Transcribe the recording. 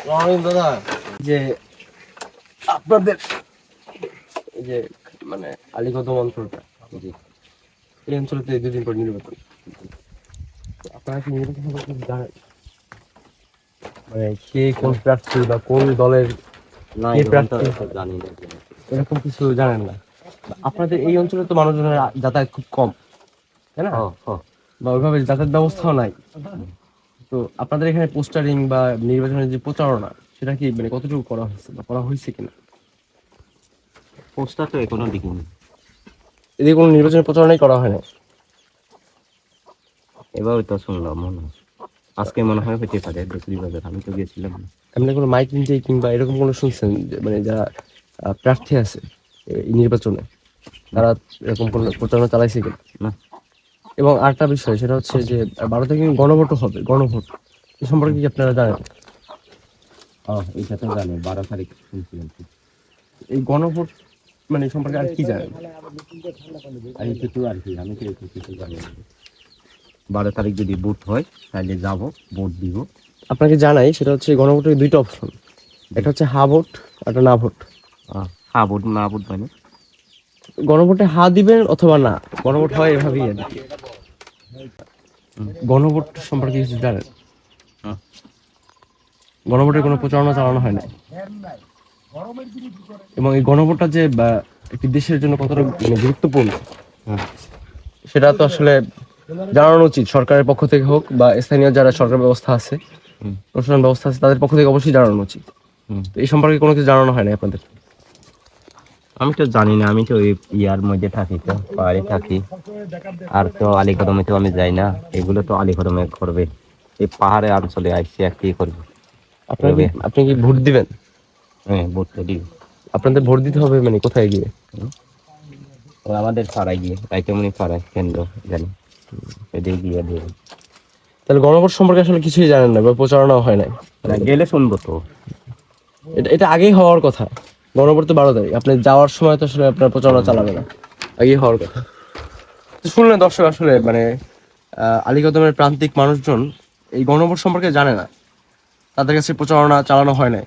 দাদা যে আপনাদের এই যে মানে আলীকদম অঞ্চলটা, এই অঞ্চলতে 2 দিন পর নির্বাচন, আপনারা কি নির্বাচন সম্পর্কে জানেন? মানে কে কোন প্রার্থী বা কোন দলের কে প্রার্থী জানি না, এরকম কিছু জানেন না? আপনাদের এই অঞ্চলে তো মানুষজনের যাতায়াত খুব কম, তাই না? বা ওইভাবে যাতায়াত ব্যবস্থাও নাই। তো আপনাদের এখানে পোস্টারিং বা নির্বাচনের যে প্রচারণা, সেটা কি মানে কতটুকু করা হয়েছে বা করা হয়েছে কিনা? পোস্টার তো এখনো দেখিনি। এদিকে কোনো নির্বাচনের প্রচারণাই করা হয় না। এভাবে তো শুনলাম, মনে হয় আজকে মনে হয় হতে পারে বাজার, আমি তো গেছিলাম না। এমনি কোনো মাইকিং কিংবা এরকম কোনো শুনছেন মানে যারা প্রার্থী আছে এই নির্বাচনে, তারা এরকম কোনো প্রচারণা চালাইছে কিনা? না। এবং আরেকটা বিষয়, সেটা হচ্ছে যে 12 তারিখে গণভোটও হবে, গণভোট এ সম্পর্কে কি আপনারা জানেন? এটা তো জানি, 12 তারিখ শুনছিলাম। এই গণভোট মানে সম্পর্কে আর কি জানেন? আর কিছু আর কি, আমি তো কিছু জানি না। 12 তারিখ যদি ভোট হয় তাহলে যাব, ভোট দিব। আপনাকে জানাই, সেটা হচ্ছে গণভোটের 2টা অপশন, একটা হচ্ছে হা ভোট, একটা না ভোট। হ্যাঁ, ভোট না ভোট মানে গণভোটে হা দিবেন অথবা না, গণভোট হয় এভাবেই আর কি। গণভোট সম্পর্কে কিছু জানেন? গণভোটের কোনো প্রচারণা চালানো হয় না, এবং এই গণভোটটা যে একটি দেশের জন্য কতটা মানে গুরুত্বপূর্ণ, সেটা তো আসলে জানানো উচিত, সরকারের পক্ষ থেকে হোক বা স্থানীয় যারা সরকার ব্যবস্থা আছে, প্রশাসন ব্যবস্থা আছে, তাদের পক্ষ থেকে অবশ্যই জানানো উচিত। তো এই সম্পর্কে কোনো কিছু জানানো হয় না আপনাদের? আমি তো জানি না, আমি তো ওই ইয়ার মধ্যে থাকি, তো পাহাড়ে থাকি, আর তো আলীকদমে তো আমি যাই না। এগুলো তো আলীকদমে করবে, এই পাহাড়ে অঞ্চলে আসছে আর কি করবে। আপনি কি ভোট দিবেন? হ্যাঁ, ভোট তো দিব। আপনাদের ভোট দিতে হবে মানে কোথায় গিয়ে? আমাদের পাড়ায় গিয়ে, রাইতেমনি পাড়ায় কেন্দ্র জানি, এদিকে গিয়ে দিব। তাহলে গণভোট সম্পর্কে আসলে কিছুই জানেন না বা প্রচারণাও হয় নাই? গেলে শুনবো তো। এটা আগেই হওয়ার কথা। গণভোট তো 12 তারিখ, আপনি যাওয়ার সময় তো আসলে আপনার প্রচারণা চালাবে না, আগেই হওয়ার কথা। তো শুনলেন দর্শক, আসলে মানে আলীকদমের প্রান্তিক মানুষজন এই গণভোট সম্পর্কে জানে না, তাদের কাছে প্রচারণা চালানো হয় নাই।